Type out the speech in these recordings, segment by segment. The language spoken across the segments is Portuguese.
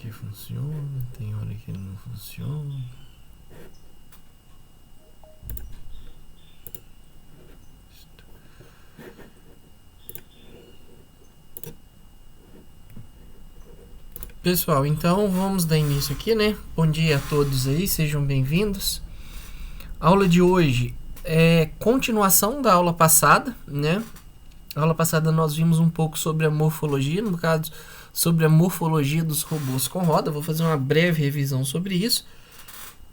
que funciona, tem hora que ele não funciona. Pessoal, então vamos dar início aqui, né? Bom dia a todos aí, sejam bem-vindos. A aula de hoje é continuação da aula passada, né? Na aula passada nós vimos um pouco sobre a morfologia, no caso, sobre a morfologia dos robôs com roda. Vou fazer uma breve revisão sobre isso.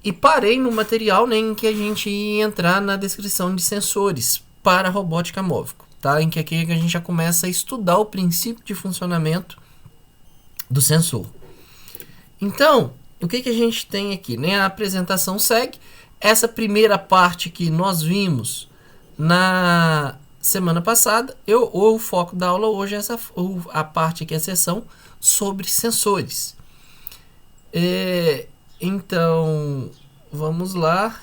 E parei no material, né, em que a gente ia entrar na descrição de sensores para a robótica móvel, tá? Em que aqui a gente já começa a estudar o princípio de funcionamento do sensor. Então, o que a gente tem aqui, né? A apresentação segue. Essa primeira parte que nós vimos na semana passada, o foco da aula hoje é a parte aqui, a seção sobre sensores. Então, vamos lá.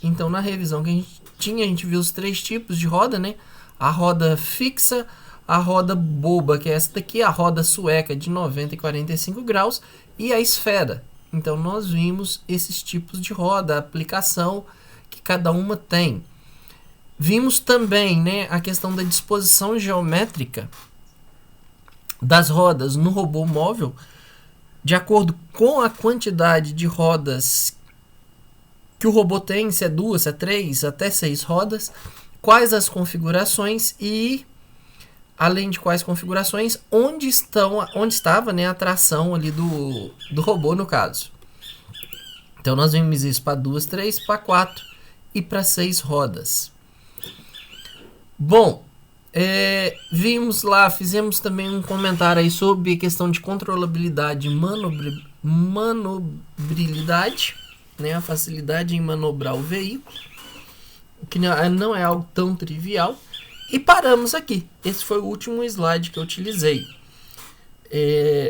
Então, na revisão que a gente viu os três tipos de roda, né? A roda fixa, a roda boba, que é essa daqui, a roda sueca de 90 e 45 graus e a esfera. Então, nós vimos esses tipos de roda, a aplicação que cada uma tem. Vimos também, né, a questão da disposição geométrica das rodas no robô móvel, de acordo com a quantidade de rodas que o robô tem, se é 2, se é 3, até 6 rodas, quais as configurações e, além de quais configurações, onde estava, né, a tração ali do robô no caso. Então nós vimos isso para 2, 3, para 4 e para 6 rodas. Bom, vimos lá, fizemos também um comentário aí sobre a questão de controlabilidade e manobrilidade, né, a facilidade em manobrar o veículo, que não é algo tão trivial. E paramos aqui. Esse foi o último slide que eu utilizei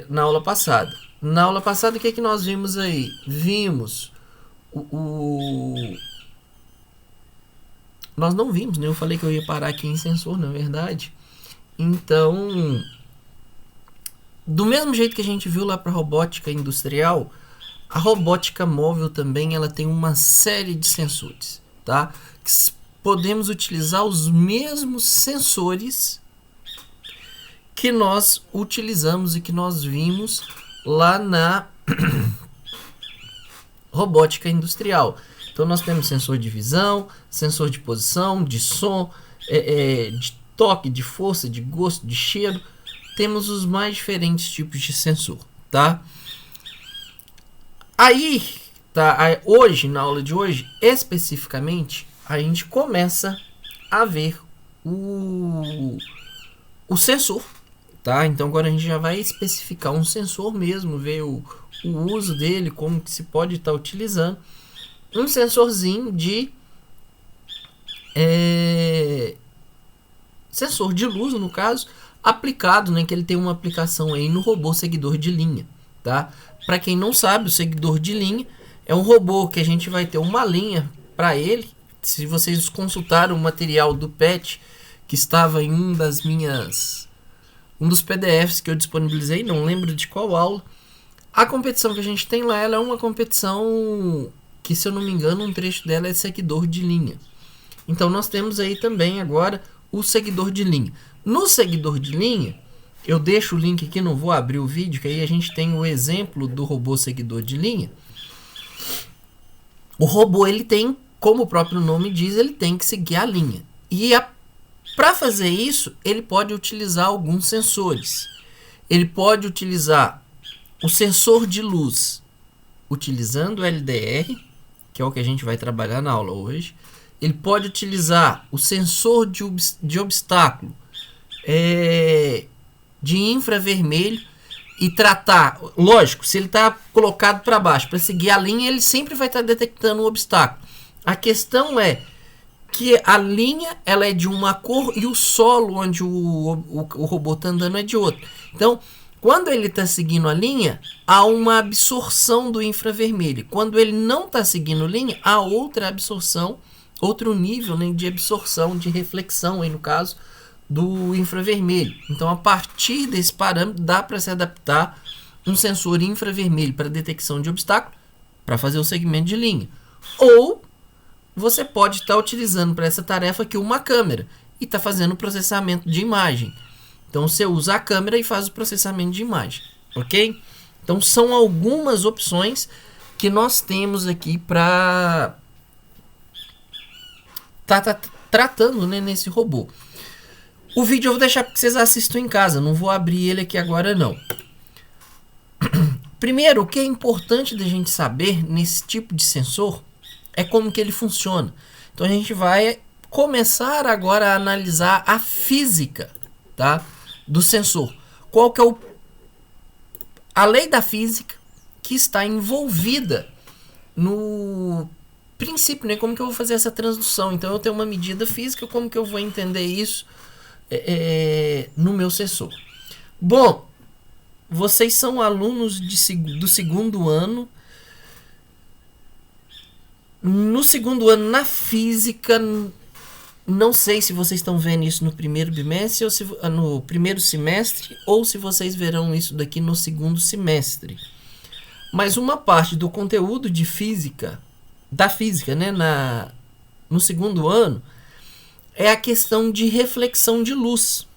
na aula passada. Na aula passada, o que nós vimos aí? Vimos Nós não vimos, né? Eu falei que eu ia parar aqui em sensor, na verdade. Então, do mesmo jeito que a gente viu lá para a robótica industrial, a robótica móvel também ela tem uma série de sensores, tá? Podemos utilizar os mesmos sensores que nós utilizamos e que nós vimos lá na robótica industrial. Então nós temos sensor de visão, sensor de posição, de som, de toque, de força, de gosto, de cheiro. Temos os mais diferentes tipos de sensor, tá? Aí, hoje, na aula de hoje, especificamente, a gente começa a ver o sensor, tá? Então agora a gente já vai especificar um sensor mesmo, ver o uso dele, como que se pode estar utilizando. Um sensorzinho de sensor de luz, no caso, aplicado, né, que ele tem uma aplicação aí no robô seguidor de linha, tá? Para quem não sabe, o seguidor de linha é um robô que a gente vai ter uma linha para ele. Se vocês consultaram o material do PET, que estava em um dos PDFs que eu disponibilizei, não lembro de qual aula, a competição que a gente tem lá, ela é uma competição que, se eu não me engano, um trecho dela é seguidor de linha. Então nós temos aí também agora o seguidor de linha. No seguidor de linha, eu deixo o link aqui, não vou abrir o vídeo, que aí a gente tem o exemplo do robô seguidor de linha. O robô, ele tem, como o próprio nome diz, ele tem que seguir a linha. E para fazer isso, ele pode utilizar alguns sensores. Ele pode utilizar o sensor de luz, utilizando o LDR, que é o que a gente vai trabalhar na aula hoje. Ele pode utilizar o sensor de obstáculo, de infravermelho, e tratar, lógico, se ele está colocado para baixo para seguir a linha, ele sempre vai estar detectando um obstáculo. A questão é que a linha ela é de uma cor e o solo onde o robô está andando é de outra. Então, quando ele está seguindo a linha, há uma absorção do infravermelho. Quando ele não está seguindo linha, há outra absorção, outro nível, né, de absorção, de reflexão, aí no caso, do infravermelho. Então, a partir desse parâmetro, dá para se adaptar um sensor infravermelho para detecção de obstáculo, para fazer o segmento de linha. Ou você pode estar utilizando para essa tarefa aqui uma câmera e está fazendo o processamento de imagem. Então você usa a câmera e faz o processamento de imagem, ok? Então são algumas opções que nós temos aqui para tá tratando, né, nesse robô. O vídeo eu vou deixar para que vocês assistam em casa, não vou abrir ele aqui agora não. Primeiro, o que é importante da gente saber nesse tipo de sensor é como que ele funciona. Então a gente vai começar agora a analisar a física, tá, do sensor. Qual que é a lei da física que está envolvida no princípio, né? Como que eu vou fazer essa transdução? Então eu tenho uma medida física, como que eu vou entender isso no meu sensor? Bom, vocês são alunos do segundo ano. No segundo ano, na física, não sei se vocês estão vendo isso no primeiro bimestre ou no primeiro semestre, ou se vocês verão isso daqui no segundo semestre. Mas uma parte do conteúdo de física, da física, né, no segundo ano, é a questão de reflexão de luz.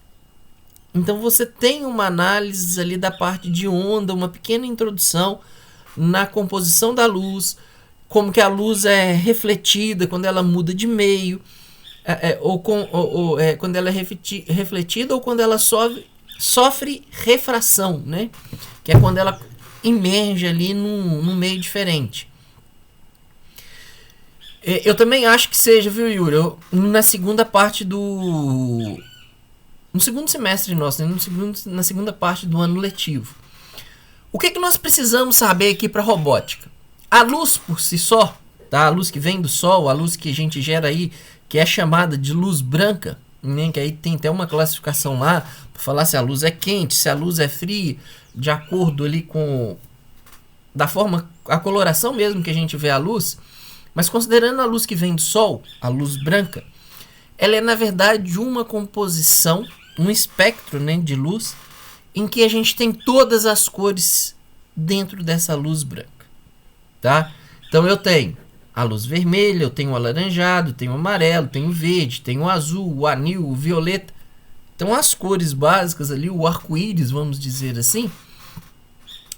Então você tem uma análise ali da parte de onda, uma pequena introdução na composição da luz, como que a luz é refletida quando ela muda de meio, quando ela é refletida ou quando ela sofre refração, né? Que é quando ela emerge ali num meio diferente. Eu também acho que seja, viu, Yuri? Na segunda parte no segundo semestre nosso, né? Na segunda parte do ano letivo. O que nós precisamos saber aqui para robótica? A luz por si só, tá? A luz que vem do sol, a luz que a gente gera aí, que é chamada de luz branca, né? Que aí tem até uma classificação lá para falar se a luz é quente, se a luz é fria, de acordo ali com da forma, a coloração mesmo que a gente vê a luz. Mas considerando a luz que vem do sol, a luz branca, ela é na verdade uma composição, um espectro, né, de luz, em que a gente tem todas as cores dentro dessa luz branca, tá? Então eu tenho a luz vermelha, eu tenho o alaranjado, tenho o amarelo, tenho o verde, tenho o azul, o anil, o violeta. Então as cores básicas ali, o arco-íris, vamos dizer assim,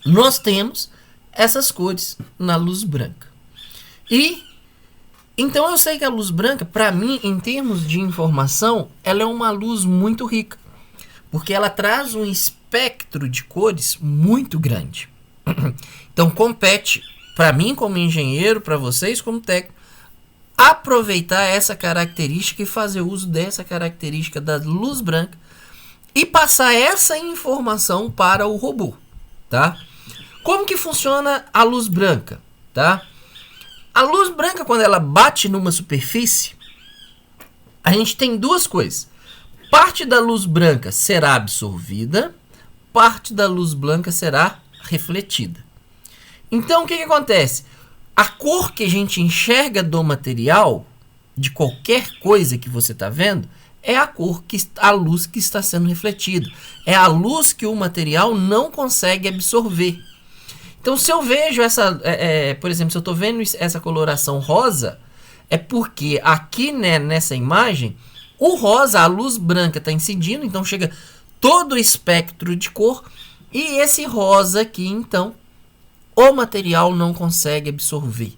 nós temos essas cores na luz branca. E então eu sei que a luz branca, para mim, em termos de informação, ela é uma luz muito rica, porque ela traz um espectro de cores muito grande. Então compete para mim como engenheiro, para vocês como técnico, aproveitar essa característica e fazer uso dessa característica da luz branca e passar essa informação para o robô, tá? Como que funciona a luz branca, tá? A luz branca, quando ela bate numa superfície, a gente tem duas coisas. Parte da luz branca será absorvida, parte da luz branca será refletida. Então, o que acontece? A cor que a gente enxerga do material, de qualquer coisa que você está vendo, é a cor, a luz que está sendo refletida. É a luz que o material não consegue absorver. Então, se eu vejo por exemplo, se eu estou vendo essa coloração rosa, é porque aqui, né, nessa imagem, o rosa, a luz branca está incidindo, então chega todo o espectro de cor, e esse rosa aqui, então, o material não consegue absorver.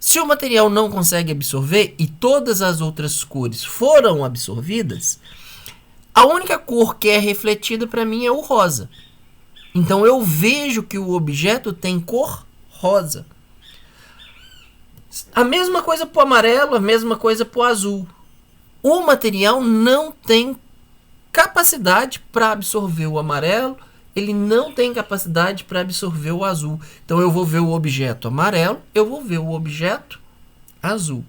Se o material não consegue absorver e todas as outras cores foram absorvidas, a única cor que é refletida para mim é o rosa. Então eu vejo que o objeto tem cor rosa. A mesma coisa para o amarelo, a mesma coisa para o azul. O material não tem capacidade para absorver o amarelo, ele não tem capacidade para absorver o azul. Então eu vou ver o objeto amarelo, eu vou ver o objeto azul.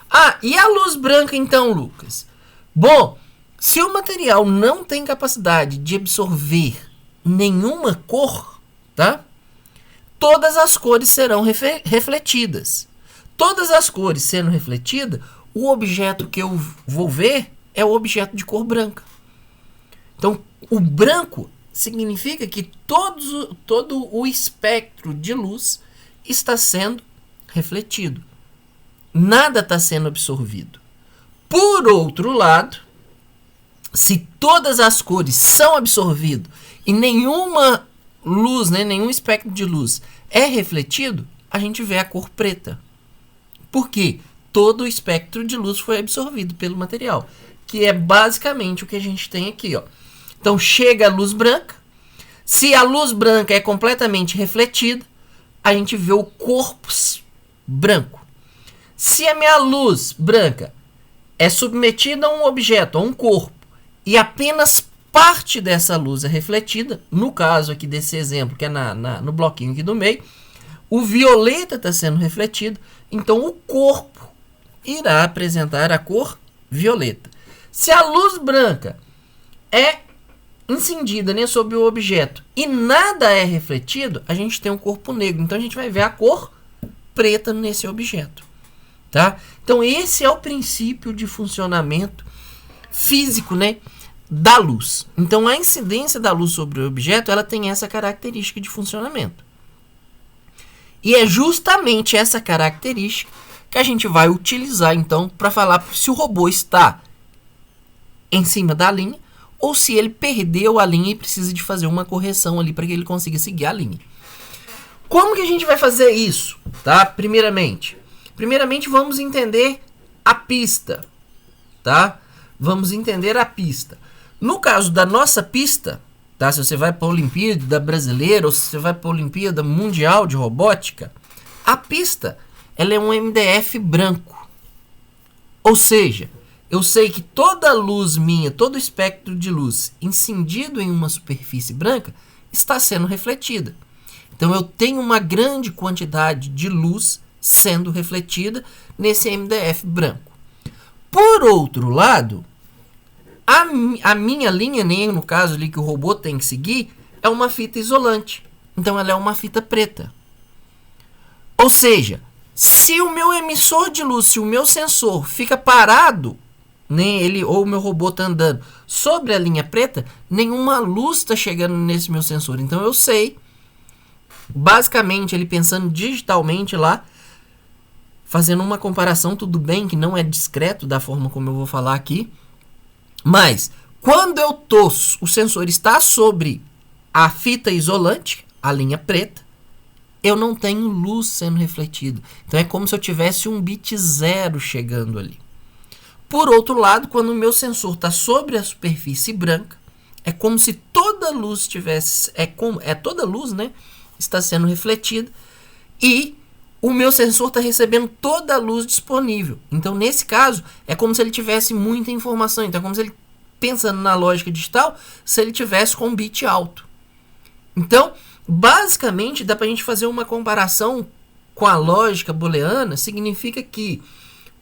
Ah, e a luz branca então, Lucas? Bom, se o material não tem capacidade de absorver nenhuma cor, tá? Todas as cores serão refletidas. Todas as cores sendo refletidas, o objeto que eu vou ver é o objeto de cor branca. Então, o branco significa que todo o espectro de luz está sendo refletido. Nada está sendo absorvido. Por outro lado, se todas as cores são absorvidas e nenhuma luz, né, nenhum espectro de luz é refletido, a gente vê a cor preta. Por quê? Todo o espectro de luz foi absorvido pelo material, que é basicamente o que a gente tem aqui, ó. Então chega a luz branca. Se a luz branca é completamente refletida, a gente vê o corpo branco. Se a minha luz branca é submetida a um objeto, a um corpo, e apenas parte dessa luz é refletida, no caso aqui desse exemplo, que é no bloquinho aqui do meio, o violeta está sendo refletido, então o corpo irá apresentar a cor violeta. Se a luz branca é incendida, né, sobre o objeto e nada é refletido, a gente tem um corpo negro. Então a gente vai ver a cor preta nesse objeto. Tá? Então esse é o princípio de funcionamento físico, né, da luz. Então a incidência da luz sobre o objeto, ela tem essa característica de funcionamento. E é justamente essa característica que a gente vai utilizar então para falar se o robô está em cima da linha ou se ele perdeu a linha e precisa de fazer uma correção ali para que ele consiga seguir a linha. Como que a gente vai fazer isso? Tá? Primeiramente vamos entender a pista, tá? Vamos entender a pista. No caso da nossa pista, tá? Se você vai para a Olimpíada Brasileira ou se você vai para a Olimpíada Mundial de Robótica, a pista ela é um MDF branco. Ou seja, eu sei que toda luz minha, todo espectro de luz incendido em uma superfície branca está sendo refletida. Então eu tenho uma grande quantidade de luz sendo refletida nesse MDF branco. Por outro lado, a minha linha, né, no caso ali que o robô tem que seguir, é uma fita isolante. Então ela é uma fita preta. Ou seja, se o meu emissor de luz, se o meu sensor fica parado, né, ou o meu robô está andando sobre a linha preta, nenhuma luz está chegando nesse meu sensor. Então eu sei, basicamente ele pensando digitalmente lá, fazendo uma comparação, tudo bem que não é discreto da forma como eu vou falar aqui, mas quando o sensor está sobre a fita isolante, a linha preta, eu não tenho luz sendo refletida. Então é como se eu tivesse um bit zero chegando ali. Por outro lado, quando o meu sensor está sobre a superfície branca, é como se toda luz tivesse, toda luz, né, está sendo refletida e o meu sensor está recebendo toda a luz disponível. Então, nesse caso, é como se ele tivesse muita informação. Então, é como se ele, pensando na lógica digital, se ele tivesse com um bit alto. Então, basicamente, dá para a gente fazer uma comparação com a lógica booleana. Significa que,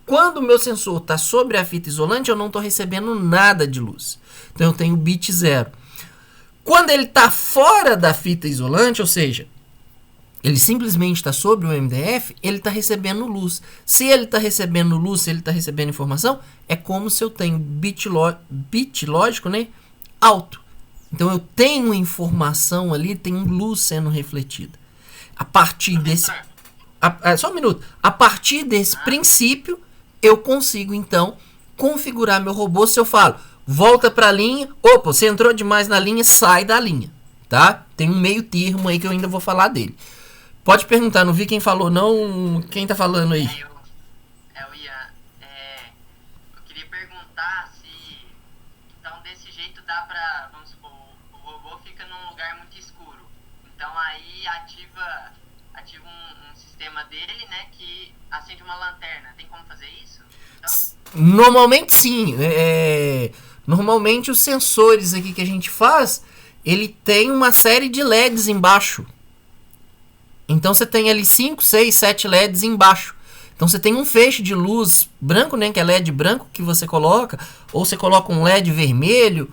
quando o meu sensor está sobre a fita isolante, eu não estou recebendo nada de luz. Então, eu tenho bit zero. Quando ele está fora da fita isolante, ou seja, ele simplesmente está sobre o MDF, ele está recebendo luz. Se ele está recebendo luz, se ele está recebendo informação, é como se eu tenho bit lógico, né, alto. Então eu tenho informação ali, tenho luz sendo refletida. A partir desse... só um minuto. A partir desse princípio, eu consigo então configurar meu robô. Se eu falo, volta para a linha, opa, você entrou demais na linha, sai da linha. Tá? Tem um meio termo aí que eu ainda vou falar dele. Pode perguntar, não vi quem falou, não. Quem tá falando aí? É o Ian. Eu queria perguntar se, então, desse jeito dá pra, vamos supor, o robô fica num lugar muito escuro. Então aí ativa um sistema dele, né, que acende uma lanterna. Tem como fazer isso? Então... Normalmente sim. Normalmente os sensores aqui que a gente faz, ele tem uma série de LEDs embaixo. Então você tem ali 5, 6, 7 LEDs embaixo. Então você tem um feixe de luz branco, né, que é LED branco que você coloca, ou você coloca um LED vermelho,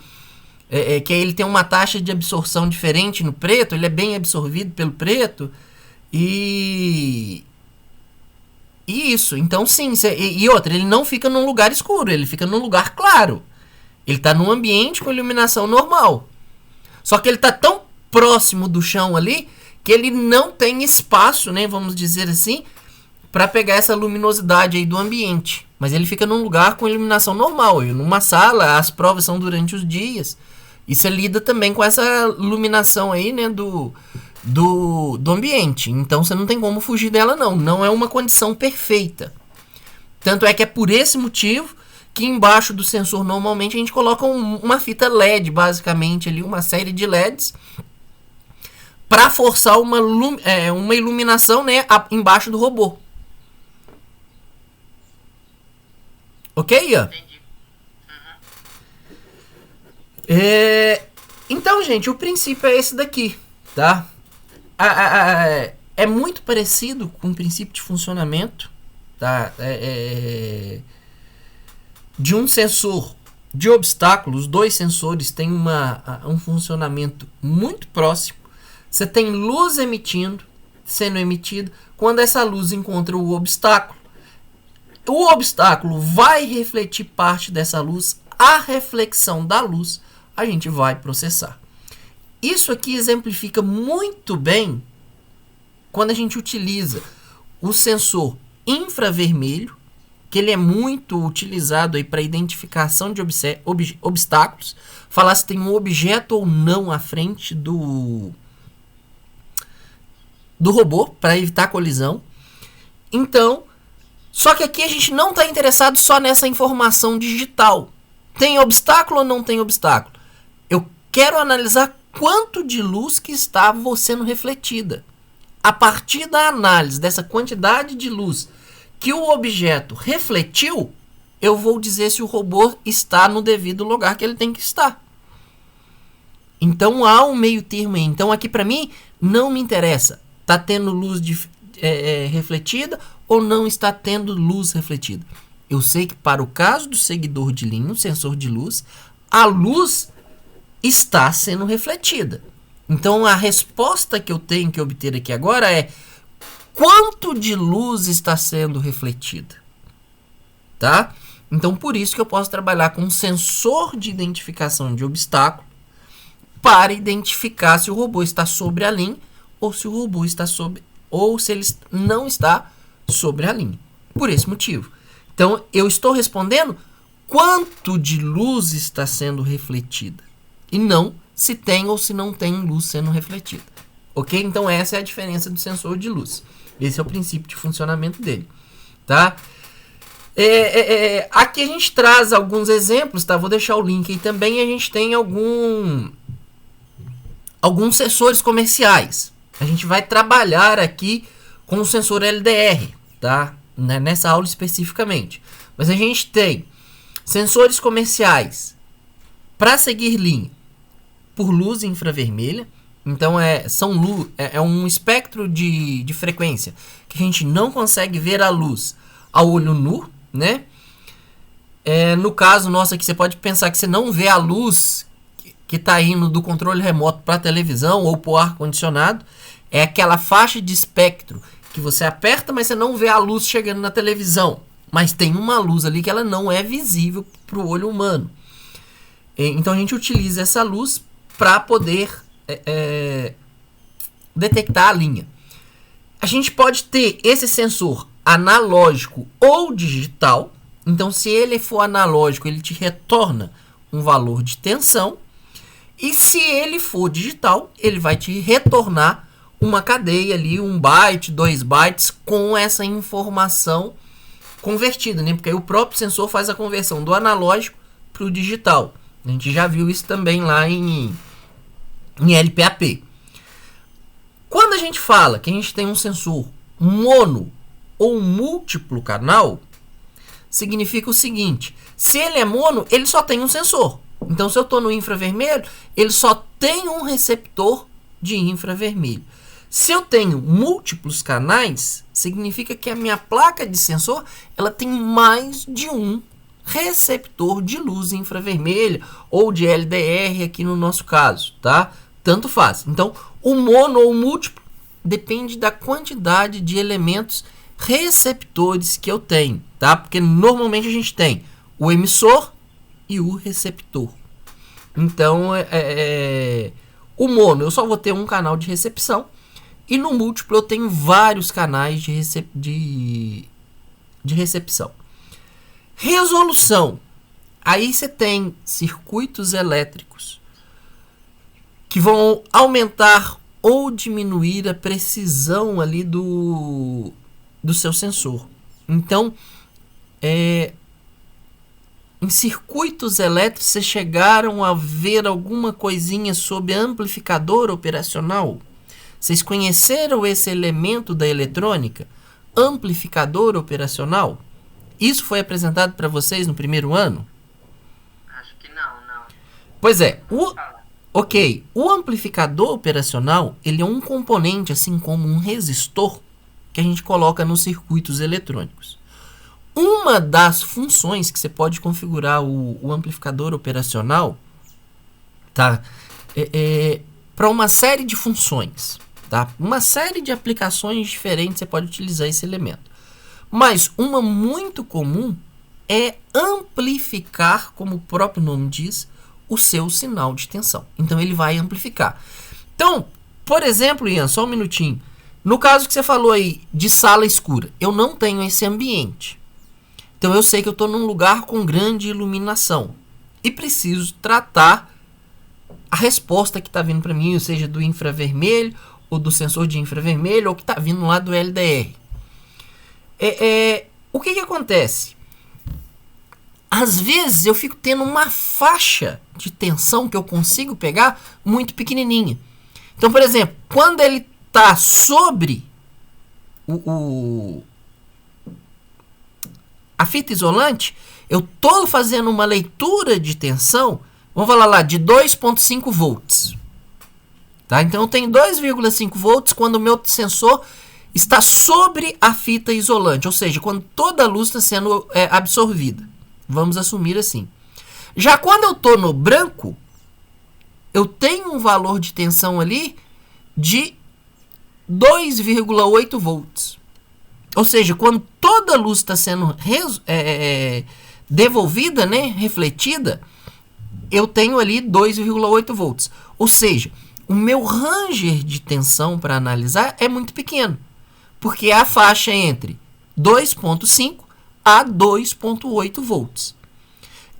que aí ele tem uma taxa de absorção diferente no preto, ele é bem absorvido pelo preto. E isso, então sim, e outra, ele não fica num lugar escuro, ele fica num lugar claro. Ele está num ambiente com iluminação normal. Só que ele está tão próximo do chão ali que ele não tem espaço, né, vamos dizer assim, para pegar essa luminosidade aí do ambiente. Mas ele fica num lugar com iluminação normal. E numa sala, as provas são durante os dias. E você lida também com essa iluminação aí, né, do ambiente. Então você não tem como fugir dela, não. Não é uma condição perfeita. Tanto é que é por esse motivo que embaixo do sensor normalmente a gente coloca uma fita LED, basicamente ali, uma série de LEDs, para forçar uma iluminação, né, embaixo do robô. Ok, Ian? Entendi. Uhum. Então, gente, o princípio é esse daqui, tá? É muito parecido com o princípio de funcionamento, tá? De um sensor de obstáculos. Os dois sensores têm um funcionamento muito próximo. Você tem luz sendo emitida. Quando essa luz encontra o obstáculo vai refletir parte dessa luz. A reflexão da luz a gente vai processar. Isso aqui exemplifica muito bem quando a gente utiliza o sensor infravermelho, que ele é muito utilizado para identificação de obstáculos, falar se tem um objeto ou não à frente do robô, para evitar colisão. Então, só que aqui a gente não está interessado só nessa informação digital. Tem obstáculo ou não tem obstáculo? Eu quero analisar quanto de luz que estava sendo refletida. A partir da análise dessa quantidade de luz que o objeto refletiu, eu vou dizer se o robô está no devido lugar que ele tem que estar. Então há um meio termo aí. Então aqui para mim não me interessa. Está tendo luz refletida ou não está tendo luz refletida? Eu sei que para o caso do seguidor de linha, o sensor de luz, a luz está sendo refletida. Então a resposta que eu tenho que obter aqui agora é quanto de luz está sendo refletida, tá? Então por isso que eu posso trabalhar com um sensor de identificação de obstáculo para identificar se o robô está sobre a linha ou se o robô está ou se ele não está sobre a linha. Por esse motivo. Então eu estou respondendo quanto de luz está sendo refletida e não se tem ou se não tem luz sendo refletida. Ok? Então essa é a diferença do sensor de luz. Esse é o princípio de funcionamento dele. Tá? Aqui a gente traz alguns exemplos, tá? Vou deixar o link aí também. A gente tem alguns sensores comerciais. A gente vai trabalhar aqui com o sensor LDR, tá? Nessa aula especificamente. Mas a gente tem sensores comerciais para seguir linha por luz infravermelha. Então é um espectro de frequência que a gente não consegue ver a luz ao olho nu, né? No caso nosso aqui, você pode pensar que você não vê a luz que está indo do controle remoto para a televisão ou para o ar-condicionado. É aquela faixa de espectro que você aperta, mas você não vê a luz chegando na televisão. Mas tem uma luz ali que ela não é visível para o olho humano. Então a gente utiliza essa luz para poder detectar a linha. A gente pode ter esse sensor analógico ou digital. Então se ele for analógico, ele te retorna um valor de tensão. E se ele for digital, ele vai te retornar uma cadeia ali, 1 byte, 2 bytes, com essa informação convertida, né? Porque aí o próprio sensor faz a conversão do analógico para o digital. A gente já viu isso também lá em LPAP. Quando a gente fala que a gente tem um sensor mono ou múltiplo canal, significa o seguinte: se ele é mono, ele só tem um sensor. Então, se eu estou no infravermelho, ele só tem um receptor de infravermelho. Se eu tenho múltiplos canais, significa que a minha placa de sensor ela tem mais de um receptor de luz infravermelha ou de LDR aqui no nosso caso, tá? Tanto faz. Então, o mono ou múltiplo depende da quantidade de elementos receptores que eu tenho, tá? Porque normalmente a gente tem o emissor e o receptor. Então, O mono eu só vou ter um canal de recepção. E no múltiplo eu tenho vários canais de recepção. Resolução. Aí você tem circuitos elétricos que vão aumentar ou diminuir a precisão ali do seu sensor. Então, em circuitos elétricos, vocês chegaram a ver alguma coisinha sobre amplificador operacional? Vocês conheceram esse elemento da eletrônica? Amplificador operacional? Isso foi apresentado para vocês no primeiro ano? Acho que não. Pois é, o amplificador operacional, ele é um componente, assim como um resistor, que a gente coloca nos circuitos eletrônicos. Uma das funções que você pode configurar o amplificador operacional, tá? Para uma série de funções, tá? Uma série de aplicações diferentes você pode utilizar esse elemento. Mas uma muito comum é amplificar, como o próprio nome diz, o seu sinal de tensão. Então ele vai amplificar. Então, por exemplo, Ian, só um minutinho. No caso que você falou aí de sala escura, eu não tenho esse ambiente. Então eu sei que eu estou num lugar com grande iluminação e preciso tratar a resposta que está vindo para mim, ou seja, do infravermelho ou do sensor de infravermelho ou que está vindo lá do LDR. O que acontece? Às vezes eu fico tendo uma faixa de tensão que eu consigo pegar muito pequenininha. Então, por exemplo, quando ele está sobre a fita isolante, eu estou fazendo uma leitura de tensão, vamos falar lá, de 2,5 volts. Tá? Então eu tenho 2,5 volts quando o meu sensor está sobre a fita isolante, ou seja, quando toda a luz está sendo absorvida. Vamos assumir assim. Já quando eu estou no branco, eu tenho um valor de tensão ali de 2,8 volts. Ou seja, quando toda a luz está sendo devolvida, né, refletida, eu tenho ali 2,8 volts. Ou seja, o meu ranger de tensão para analisar é muito pequeno, porque é a faixa entre 2,5 a 2,8 volts.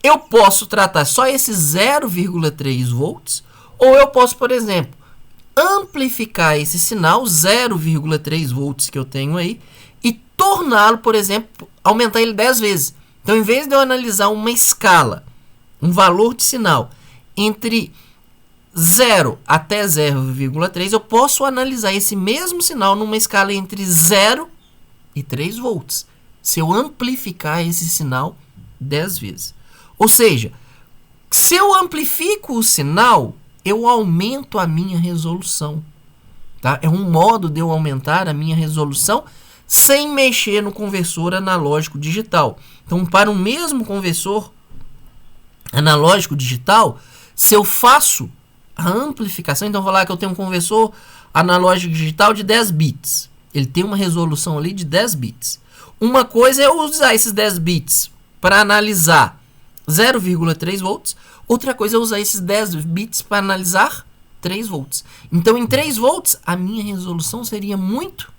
Eu posso tratar só esses 0,3 volts, ou eu posso, por exemplo, amplificar esse sinal 0,3 volts que eu tenho aí e torná-lo, por exemplo, aumentar ele 10 vezes. Então, em vez de eu analisar uma escala, um valor de sinal entre 0 até 0,3, eu posso analisar esse mesmo sinal numa escala entre 0 e 3 volts, se eu amplificar esse sinal 10 vezes. Ou seja, se eu amplifico o sinal, eu aumento a minha resolução. Tá? É um modo de eu aumentar a minha resolução sem mexer no conversor analógico digital. Então, para o mesmo conversor analógico digital, se eu faço a amplificação, então vou lá que eu tenho um conversor analógico digital de 10 bits. Ele tem uma resolução ali de 10 bits. Uma coisa é eu usar esses 10 bits para analisar 0,3 volts. Outra coisa é usar esses 10 bits para analisar 3 volts. Então, em 3 volts, a minha resolução seria muito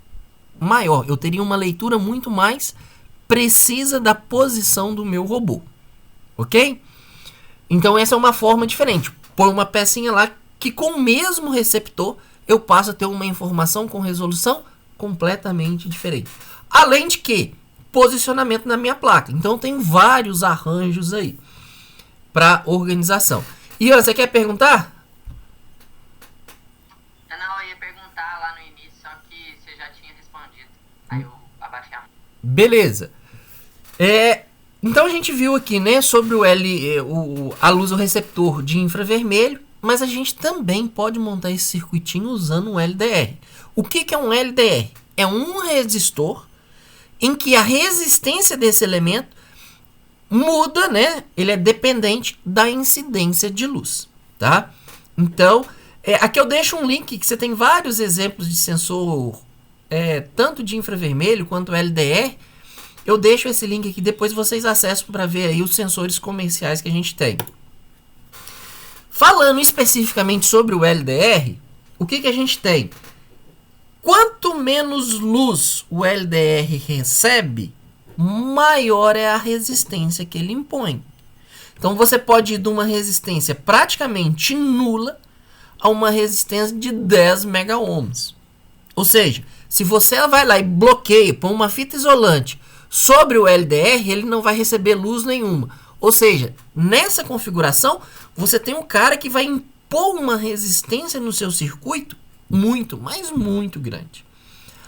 maior. Eu teria uma leitura muito mais precisa da posição do meu robô. Ok? Então, essa é uma forma diferente. Põe uma pecinha lá que com o mesmo receptor eu passo a ter uma informação com resolução completamente diferente. Além de que, posicionamento na minha placa. Então, tem vários arranjos aí para organização. Ian, você quer perguntar? Não, eu ia perguntar lá no início, só que você já tinha respondido. Aí eu abaixei a mão. Beleza. Então a gente viu aqui, né, sobre a luz do receptor de infravermelho, mas a gente também pode montar esse circuitinho usando um LDR. O que é um LDR? É um resistor em que a resistência desse elemento muda, né? Ele é dependente da incidência de luz, tá? Então, aqui eu deixo um link que você tem vários exemplos de sensor, tanto de infravermelho quanto LDR. Eu deixo esse link aqui, depois vocês acessam para ver aí os sensores comerciais que a gente tem. Falando especificamente sobre o LDR, o que a gente tem? Quanto menos luz o LDR recebe, maior é a resistência que ele impõe. Então você pode ir de uma resistência praticamente nula a uma resistência de 10 megaohms. Ou seja, se você vai lá e bloqueia, põe uma fita isolante sobre o LDR, ele não vai receber luz nenhuma. Ou seja, nessa configuração, você tem um cara que vai impor uma resistência no seu circuito muito, mas muito grande.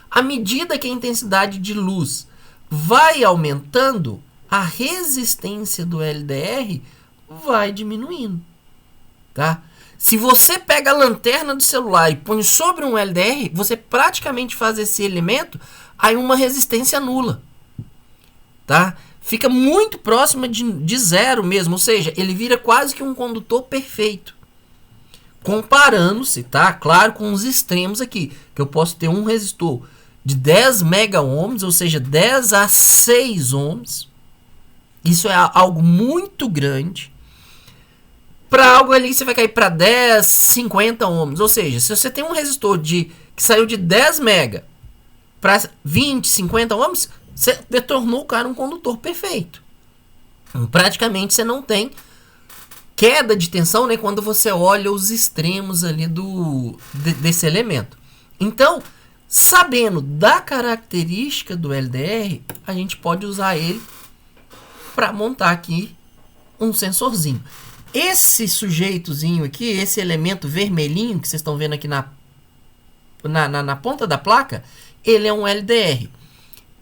À medida que a intensidade de luz vai aumentando, a resistência do LDR vai diminuindo, tá? Se você pega a lanterna do celular e põe sobre um LDR, você praticamente faz esse elemento aí uma resistência nula, tá? Fica muito próxima de zero mesmo, ou seja, ele vira quase que um condutor perfeito. Comparando-se, tá? Claro, com os extremos aqui, que eu posso ter um resistor de 10 mega ohms, ou seja, 10 a 6 ohms. Isso é algo muito grande. Para algo ali você vai cair para 10, 50 ohms. Ou seja, se você tem um resistor que saiu de 10 mega para 20, 50 ohms, você tornou o cara um condutor perfeito. Então, praticamente você não tem queda de tensão, né, quando você olha os extremos ali desse elemento. Então, sabendo da característica do LDR, a gente pode usar ele para montar aqui um sensorzinho. Esse sujeitozinho aqui, esse elemento vermelhinho que vocês estão vendo aqui na ponta da placa, ele é um LDR.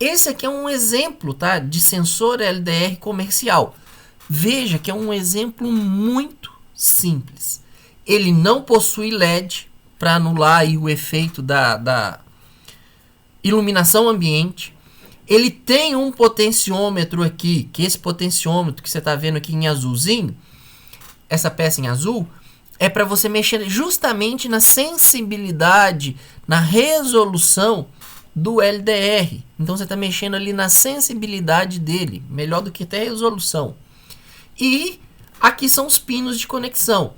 Esse aqui é um exemplo, tá, de sensor LDR comercial. Veja que é um exemplo muito simples. Ele não possui LED para anular aí o efeito da iluminação ambiente. Ele tem um potenciômetro aqui, que esse potenciômetro que você está vendo aqui em azulzinho, essa peça em azul, é para você mexer justamente na sensibilidade, na resolução do LDR. Então você está mexendo ali na sensibilidade dele, melhor do que até a resolução. E aqui são os pinos de conexão.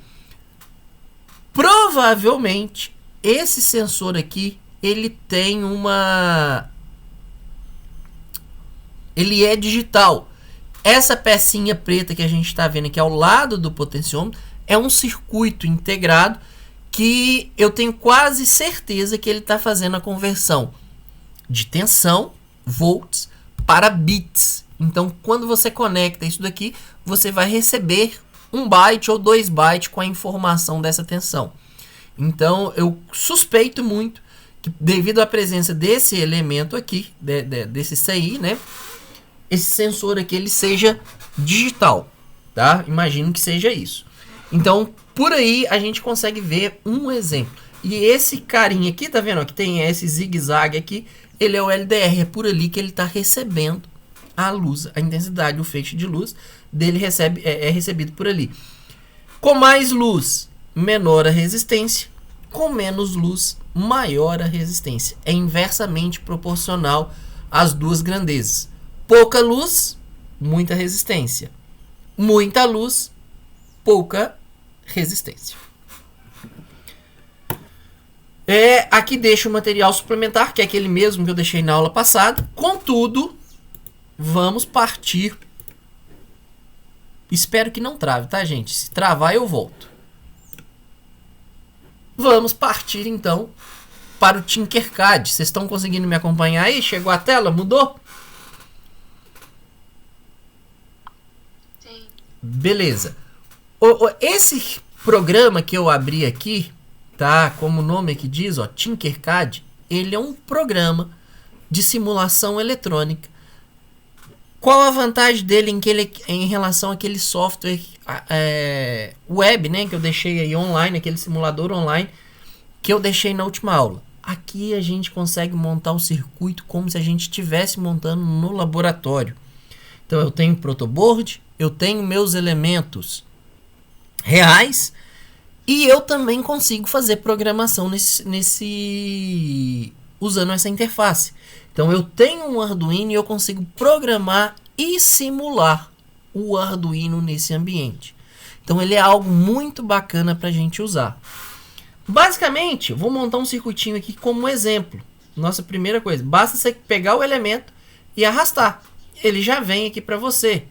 Provavelmente esse sensor aqui, ele tem ele é digital. Essa pecinha preta que a gente está vendo aqui ao lado do potenciômetro é um circuito integrado que eu tenho quase certeza que ele está fazendo a conversão de tensão, volts, para bits. Então, quando você conecta isso daqui, você vai receber 1 byte ou 2 bytes com a informação dessa tensão. Então, eu suspeito muito que, devido à presença desse elemento aqui, desse CI, né, esse sensor aqui ele seja digital, tá? Imagino que seja isso. Então, por aí a gente consegue ver um exemplo. E esse carinha aqui, tá vendo? Ó, que tem esse zigue-zague aqui, ele é o LDR, é por ali que ele está recebendo a luz, a intensidade, o feixe de luz dele é recebido por ali. Com mais luz, menor a resistência. Com menos luz, maior a resistência. É inversamente proporcional às duas grandezas. Pouca luz, muita resistência. Muita luz, pouca resistência. Aqui deixo o material suplementar, que é aquele mesmo que eu deixei na aula passada. Contudo, vamos partir. Espero que não trave, tá, gente? Se travar, eu volto. Vamos partir, então, para o Tinkercad. Vocês estão conseguindo me acompanhar aí? Chegou a tela? Mudou? Sim. Beleza. Esse programa que eu abri aqui, tá? Como o nome aqui diz, ó, Tinkercad, ele é um programa de simulação eletrônica. Qual a vantagem dele em relação àquele software web, né, que eu deixei aí online, aquele simulador online que eu deixei na última aula? Aqui a gente consegue montar um circuito como se a gente estivesse montando no laboratório. Então eu tenho protoboard, eu tenho meus elementos reais e eu também consigo fazer programação usando essa interface. Então eu tenho um Arduino e eu consigo programar e simular o Arduino nesse ambiente. Então ele é algo muito bacana para a gente usar. Basicamente, vou montar um circuitinho aqui como exemplo. Nossa primeira coisa, basta você pegar o elemento e arrastar. Ele já vem aqui para você.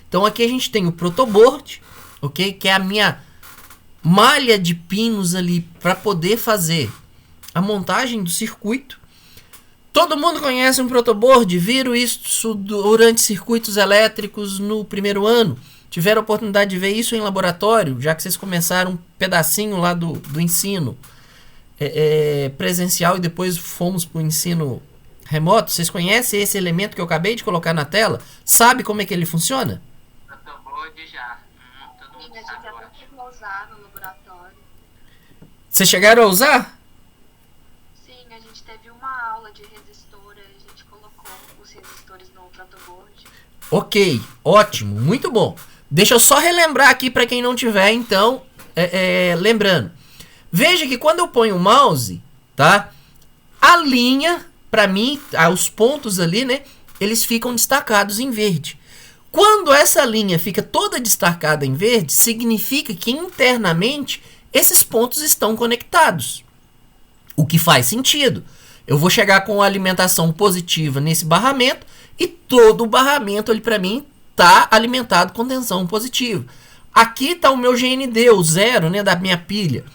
Então aqui a gente tem o protoboard, ok? Que é a minha malha de pinos ali para poder fazer a montagem do circuito. Todo mundo conhece um protoboard? Viram isso durante circuitos elétricos no primeiro ano? Tiveram a oportunidade de ver isso em laboratório, já que vocês começaram um pedacinho lá do ensino presencial e depois fomos para o ensino remoto? Vocês conhecem esse elemento que eu acabei de colocar na tela? Sabe como é que ele funciona? Protoboard já. Todo mundo sabe, eu acho. Usar no laboratório. Vocês chegaram a usar? Sim, a gente teve uma aula de resistor, a gente colocou os resistores no protoboard. Ok, ótimo, muito bom. Deixa eu só relembrar aqui para quem não tiver, então, lembrando. Veja que quando eu ponho o mouse, tá? A linha, para mim, os pontos ali, né? Eles ficam destacados em verde. Quando essa linha fica toda destacada em verde, significa que internamente esses pontos estão conectados. O que faz sentido. Eu vou chegar com a alimentação positiva nesse barramento e todo o barramento ali para mim está alimentado com tensão positiva. Aqui está o meu GND, o zero, né, da minha pilha.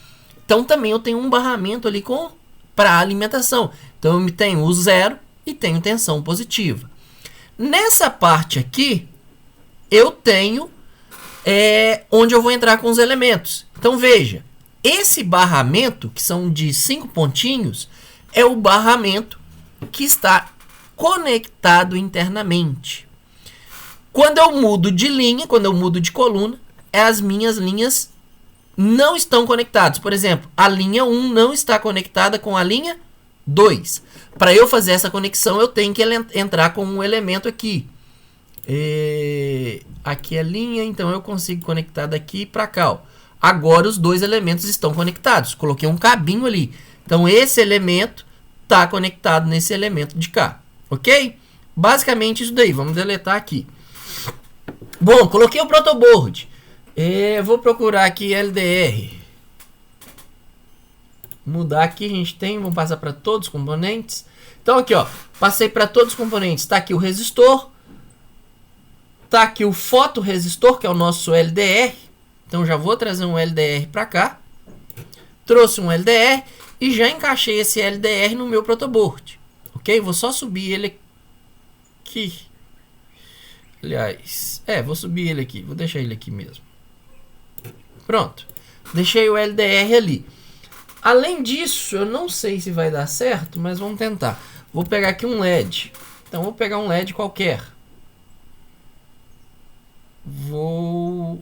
Então também eu tenho um barramento ali para alimentação. Então eu tenho o zero e tenho tensão positiva. Nessa parte aqui eu tenho onde eu vou entrar com os elementos. Então veja, esse barramento, que são de 5 pontinhos, é o barramento que está conectado internamente. Quando eu mudo de linha, quando eu mudo de coluna, as minhas linhas não estão conectadas. Por exemplo, a linha 1 não está conectada com a linha 2. Para eu fazer essa conexão, eu tenho que entrar com um elemento aqui. Aqui é a linha, então eu consigo conectar daqui para cá. Ó. Agora os dois elementos estão conectados. Coloquei um cabinho ali. Então esse elemento está conectado nesse elemento de cá. Ok? Basicamente isso daí. Vamos deletar aqui. Bom, coloquei o protoboard. Vou procurar aqui LDR. Mudar aqui, a gente tem. Vamos passar para todos os componentes. Então aqui, ó. Passei para todos os componentes. Está aqui o resistor. Está aqui o fotoresistor, que é o nosso LDR. Então já vou trazer um LDR para cá. Trouxe um LDR e já encaixei esse LDR no meu protoboard. Ok? Vou só subir ele aqui. Aliás, vou subir ele aqui. Vou deixar ele aqui mesmo. Pronto. Deixei o LDR ali. Além disso, eu não sei se vai dar certo, mas vamos tentar. Vou pegar aqui um LED. Então, vou pegar um LED qualquer. Vou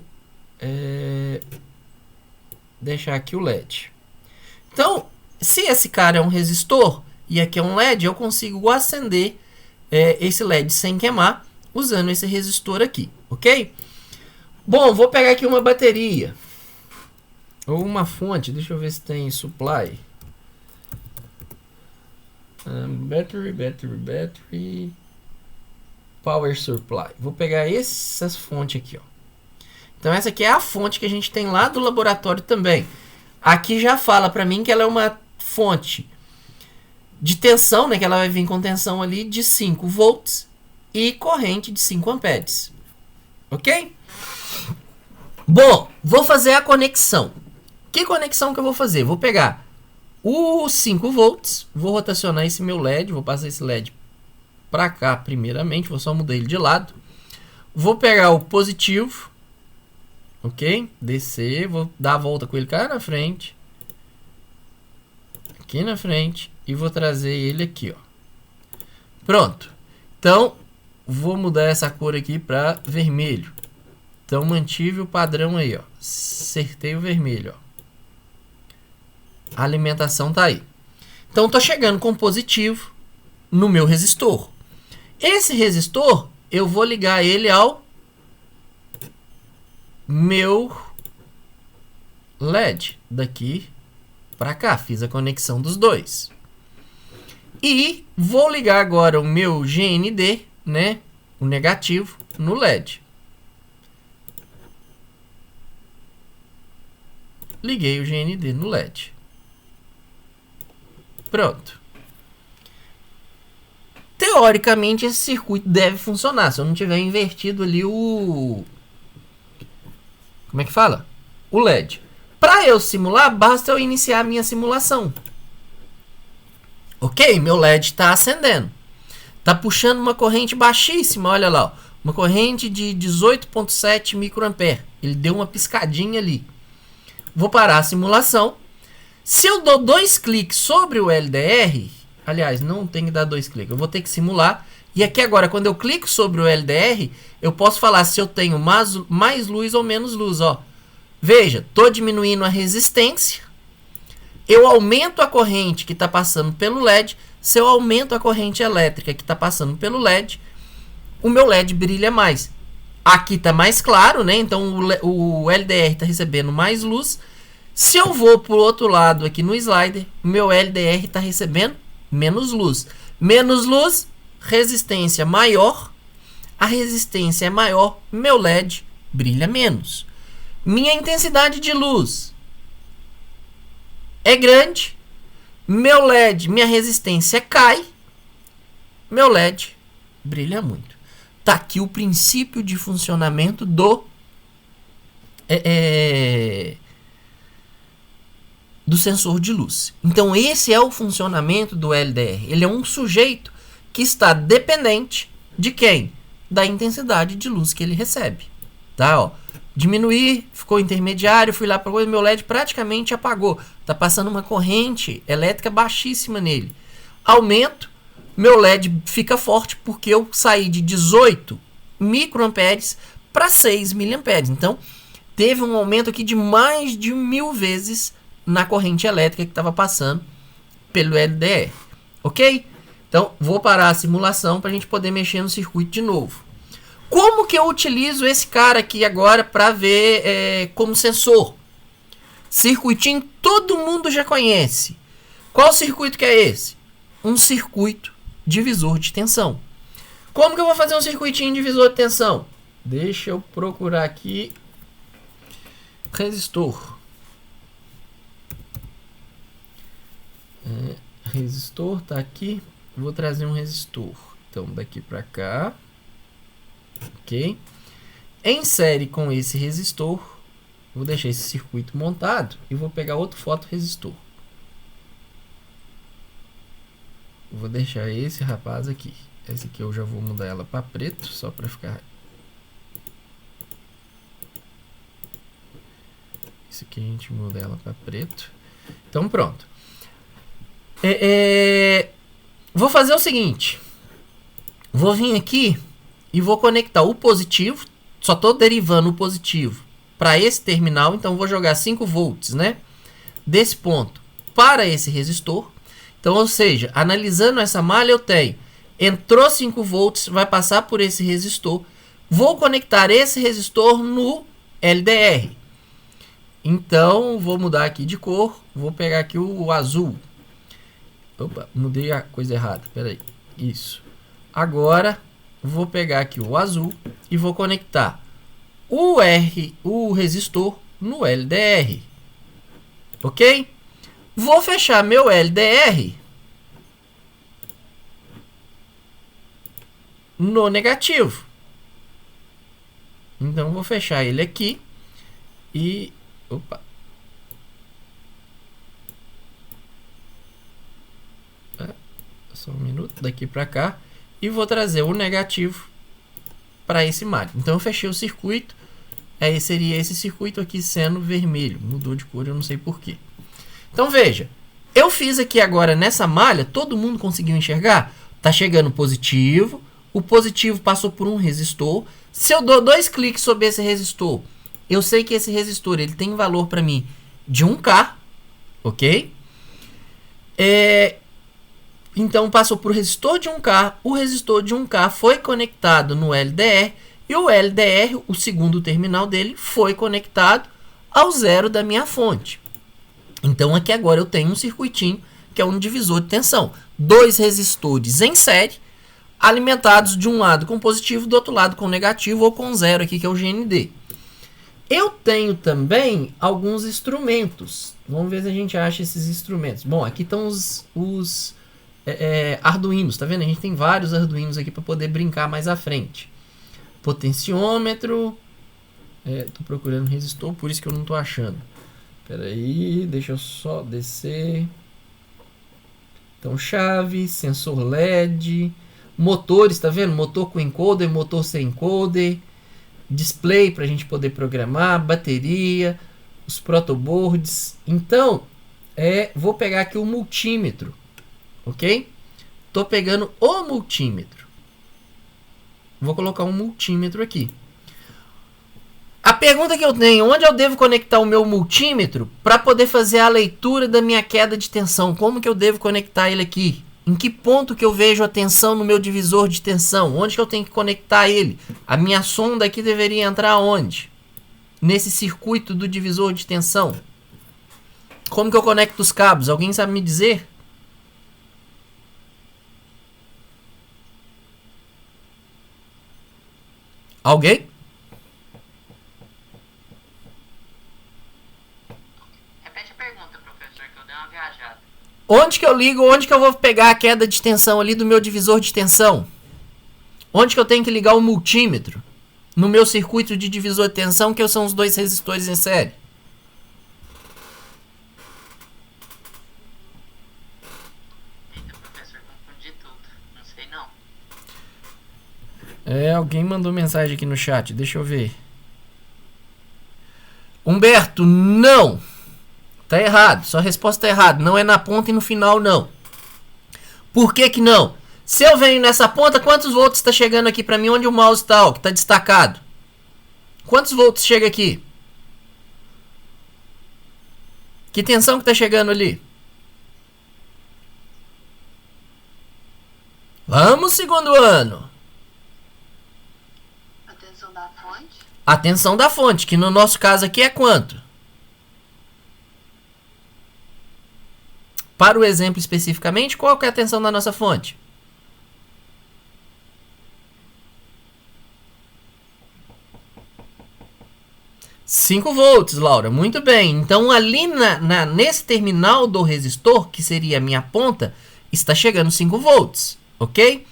deixar aqui o LED. Então, se esse cara é um resistor e aqui é um LED, eu consigo acender esse LED sem queimar usando esse resistor aqui, ok? Bom, vou pegar aqui uma bateria ou uma fonte. Deixa eu ver se tem supply. Battery. Power supply. Vou pegar essas fontes aqui, ó. Então essa aqui é a fonte que a gente tem lá do laboratório também. Aqui já fala para mim que ela é uma fonte de tensão, né, que ela vai vir com tensão ali de 5 volts e corrente de 5 amperes. Ok? Bom, vou fazer a conexão. Que conexão que eu vou fazer? Vou pegar os 5 volts, vou rotacionar esse meu LED, vou passar esse LED para cá primeiramente, vou só mudar ele de lado. Vou pegar o positivo, ok? Descer, vou dar a volta com ele cá na frente, aqui na frente, e vou trazer ele aqui, ó. Pronto. Então, vou mudar essa cor aqui para vermelho. Então, mantive o padrão aí, ó. Acertei o vermelho, ó. A alimentação tá aí. Então, tô chegando com positivo no meu resistor. Esse resistor, eu vou ligar ele ao meu LED daqui para cá. Fiz a conexão dos dois. E vou ligar agora o meu GND, né, o negativo, no LED. liguei o GND no LED. Pronto. Teoricamente, esse circuito deve funcionar, se eu não tiver invertido ali o... Como é que fala? O LED. Para eu simular, basta eu iniciar a minha simulação. Ok, meu LED está acendendo. Está puxando uma corrente baixíssima, olha lá. Ó, uma corrente de 18,7 microampere. Ele deu uma piscadinha ali. Vou parar a simulação. Se eu dou 2 cliques sobre o LDR... Aliás, não tem que dar 2 cliques. Eu vou ter que simular. E aqui agora, quando eu clico sobre o LDR, eu posso falar se eu tenho mais luz ou menos luz. Ó. Veja, estou diminuindo a resistência. Eu aumento a corrente que está passando pelo LED. Se eu aumento a corrente elétrica que está passando pelo LED, o meu LED brilha mais. Aqui está mais claro, né? Então o LDR está recebendo mais luz. Se eu vou para o outro lado aqui no slider, o meu LDR está recebendo menos luz. Menos luz, resistência maior. A resistência é maior, meu LED brilha menos. Minha intensidade de luz é grande. Meu LED, minha resistência cai. Meu LED brilha muito. Tá aqui o princípio de funcionamento do sensor de luz. Então esse é o funcionamento do LDR. Ele é um sujeito que está dependente de quem? Da intensidade de luz que ele recebe. Tá, ó. Diminuir, ficou intermediário, fui lá para o meu LED praticamente apagou. Tá passando uma corrente elétrica baixíssima nele. Aumento, meu LED fica forte porque eu saí de 18 microamperes para 6 miliamperes. Então teve um aumento aqui de mais de 1000 vezes na corrente elétrica que estava passando pelo LDR, ok? Então, vou parar a simulação para a gente poder mexer no circuito de novo. Como que eu utilizo esse cara aqui agora para ver como sensor? Circuitinho todo mundo já conhece. Qual circuito que é esse? Um circuito divisor de tensão. Como que eu vou fazer um circuitinho divisor de tensão? Deixa eu procurar aqui. Resistor. Resistor tá aqui. Vou trazer um resistor. Então, daqui para cá. Ok. Em série com esse resistor, vou deixar esse circuito montado e vou pegar outro fotoresistor. Vou deixar esse rapaz aqui. Esse aqui eu já vou mudar ela para preto, só para ficar. Esse aqui a gente muda ela para preto. Então, pronto. Vou fazer o seguinte. Vou vir aqui e vou conectar o positivo. Só estou derivando o positivo para esse terminal. Então, vou jogar 5 volts, né? Desse ponto para esse resistor. Então, ou seja, analisando essa malha, eu tenho. Entrou 5 volts, vai passar por esse resistor. Vou conectar esse resistor no LDR. Então, vou mudar aqui de cor. Vou pegar aqui o azul. Opa, mudei a coisa errada. Espera aí. Isso. Agora, vou pegar aqui o azul e vou conectar o resistor no LDR. Ok? Vou fechar meu LDR no negativo. Então, vou fechar ele aqui e... Opa! Só um minuto, daqui para cá. E vou trazer o negativo para esse malho. Então, eu fechei o circuito. Aí seria esse circuito aqui sendo vermelho. Mudou de cor, eu não sei porquê. Então, veja. Eu fiz aqui agora nessa malha. Todo mundo conseguiu enxergar? Tá chegando positivo. O positivo passou por um resistor. Se eu dou 2 cliques sobre esse resistor, eu sei que esse resistor ele tem valor para mim de 1K. Ok? Então, passou por resistor de 1K. O resistor de 1K foi conectado no LDR. E o LDR, o segundo terminal dele, foi conectado ao zero da minha fonte. Então, aqui agora eu tenho um circuitinho que é um divisor de tensão. 2 resistores em série, alimentados de um lado com positivo, do outro lado com negativo ou com zero aqui, que é o GND. Eu tenho também alguns instrumentos. Vamos ver se a gente acha esses instrumentos. Bom, aqui estão os Arduinos, tá vendo? A gente tem vários Arduinos aqui para poder brincar mais à frente. Potenciômetro. Tô procurando resistor, por isso que eu não tô achando. Espera aí, deixa eu só descer. Então, chave, sensor LED, motores, tá vendo? Motor com encoder, motor sem encoder, display para a gente poder programar, bateria, os protoboards. Então, vou pegar aqui o multímetro, ok? Tô pegando o multímetro. Vou colocar um multímetro aqui. A pergunta que eu tenho, onde eu devo conectar o meu multímetro para poder fazer a leitura da minha queda de tensão? Como que eu devo conectar ele aqui? Em que ponto que eu vejo a tensão no meu divisor de tensão? Onde que eu tenho que conectar ele? A minha sonda aqui deveria entrar onde? Nesse circuito do divisor de tensão. Como que eu conecto os cabos? Alguém sabe me dizer? Alguém? Onde que eu ligo? Onde que eu vou pegar a queda de tensão ali do meu divisor de tensão? Onde que eu tenho que ligar o multímetro? No meu circuito de divisor de tensão, que são os dois resistores em série. Eita, professor, confundi tudo. Não sei não. Alguém mandou mensagem aqui no chat. Deixa eu ver. Humberto, não! Tá errado, sua resposta tá errada. Não é na ponta e no final, não. Por que que não? Se eu venho nessa ponta, quantos volts está chegando aqui para mim? Onde o mouse está, ó, que está destacado? Quantos volts chega aqui? Que tensão que está chegando ali? Vamos, segundo ano. A tensão da fonte. A tensão da fonte, que no nosso caso aqui é quanto? Para o exemplo especificamente, qual que é a tensão da nossa fonte? Cinco volts, Laura. Muito bem. Então, ali nesse terminal do resistor, que seria a minha ponta, está chegando 5 volts, ok?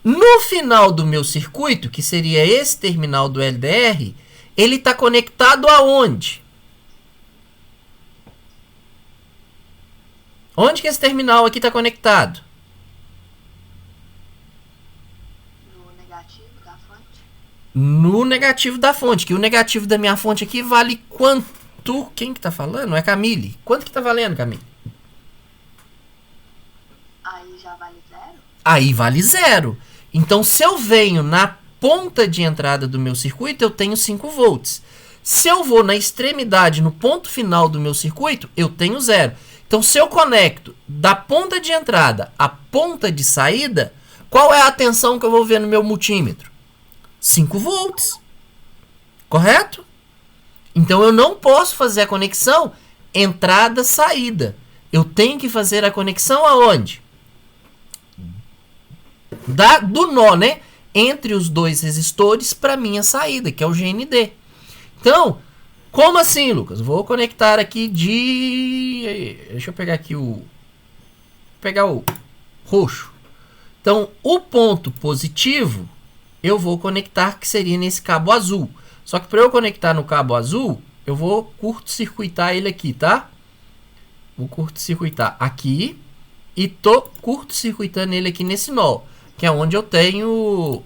No final do meu circuito, que seria esse terminal do LDR, ele está conectado aonde? Onde que esse terminal aqui está conectado? No negativo da fonte. No negativo da fonte. Que o negativo da minha fonte aqui vale quanto? Quem que tá falando? É Camille. Quanto que tá valendo, Camille? Aí já vale 0? Aí vale 0. Então, se eu venho na ponta de entrada do meu circuito, eu tenho 5 volts. Se eu vou na extremidade, no ponto final do meu circuito, eu tenho 0. Então, se eu conecto da ponta de entrada à ponta de saída, qual é a tensão que eu vou ver no meu multímetro? 5 volts. Correto? Então, eu não posso fazer a conexão entrada-saída. Eu tenho que fazer a conexão aonde? Do nó, né? Entre os dois resistores para minha saída, que é o GND. Então, como assim, Lucas? Vou conectar aqui de... Deixa eu pegar aqui o... pegar o roxo. Então, o ponto positivo, eu vou conectar, que seria nesse cabo azul. Só que para eu conectar no cabo azul, eu vou curto-circuitar ele aqui, tá? Vou curto-circuitar aqui e tô curto-circuitando ele aqui nesse nó, que é onde eu tenho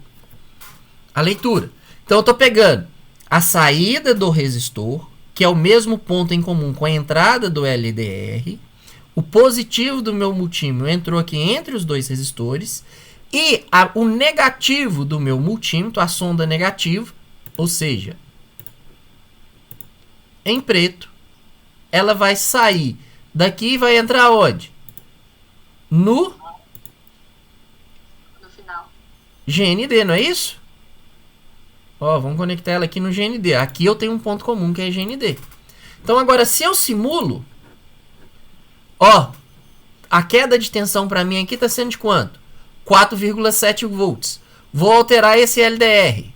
a leitura. Então, eu tô pegando a saída do resistor, que é o mesmo ponto em comum com a entrada do LDR. O positivo do meu multímetro entrou aqui entre os dois resistores. E o negativo do meu multímetro, a sonda negativa, ou seja, em preto, ela vai sair daqui e vai entrar onde? No final. GND, não é isso? Ó, vamos conectar ela aqui no GND. Aqui eu tenho um ponto comum que é GND. Então agora, se eu simulo, ó, a queda de tensão para mim aqui está sendo de quanto? 4,7 volts. Vou alterar esse LDR.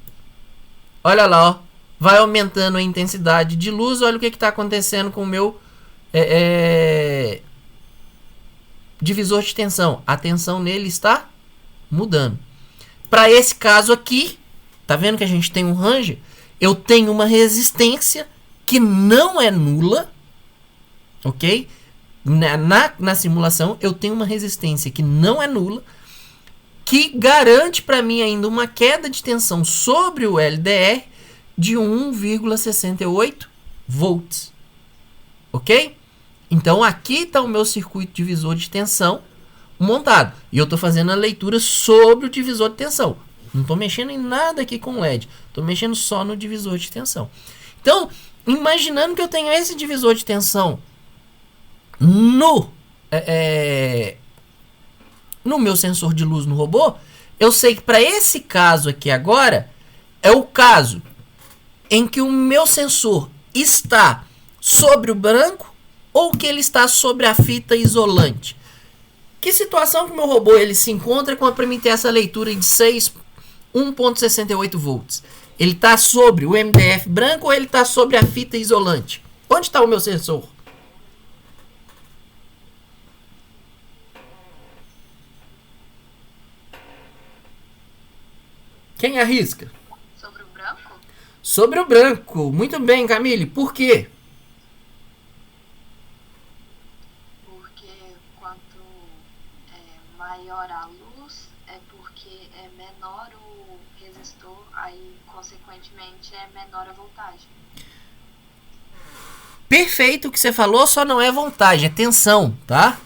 Olha lá, ó. vai aumentando a intensidade de luz. Olha o que está acontecendo com o meu divisor de tensão. A tensão nele está mudando. Para esse caso aqui, tá vendo que a gente tem um range? Eu tenho uma resistência que não é nula, ok? Na simulação, eu tenho uma resistência que não é nula, que garante para mim ainda uma queda de tensão sobre o LDR de 1,68 volts, ok? Então aqui está o meu circuito divisor de tensão montado. E eu estou fazendo a leitura sobre o divisor de tensão. Não estou mexendo em nada aqui com LED. Estou mexendo só no divisor de tensão. Então, imaginando que eu tenho esse divisor de tensão no meu sensor de luz no robô, eu sei que para esse caso aqui agora, é o caso em que o meu sensor está sobre o branco ou que ele está sobre a fita isolante. Que situação que o meu robô ele se encontra para mim ter essa leitura de 1,68 volts? Ele está sobre o MDF branco ou ele está sobre a fita isolante? Onde está o meu sensor? Quem arrisca? Sobre o branco? Sobre o branco. Muito bem, Camille. Por quê? Porque quanto maior a luz, é porque é menor o resistor, aí consequentemente é menor a voltagem. Perfeito o que você falou, só não é voltagem, é tensão, tá?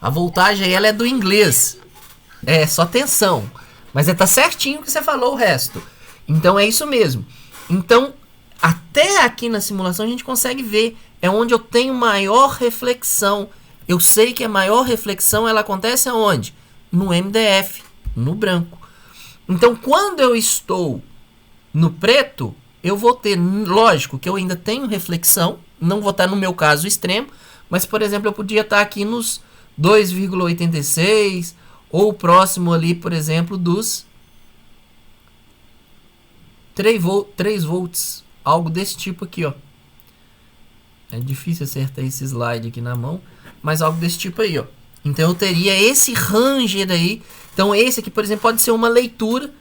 A voltagem aí, ela é do inglês. É só tensão. Mas tá certinho o que você falou o resto. Então é isso mesmo. Então, até aqui na simulação a gente consegue ver. É onde eu tenho maior reflexão. Eu sei que a maior reflexão ela acontece aonde? No MDF, no branco. Então, quando eu estou no preto, eu vou ter, lógico que eu ainda tenho reflexão. Não vou estar no meu caso extremo. Mas, por exemplo, eu podia estar aqui nos 2,86 ou próximo ali, por exemplo, dos 3 volts. Algo desse tipo aqui, ó. É difícil acertar esse slide aqui na mão, mas algo desse tipo aí, ó. Então eu teria esse ranger aí. Então esse aqui, por exemplo, pode ser uma leitura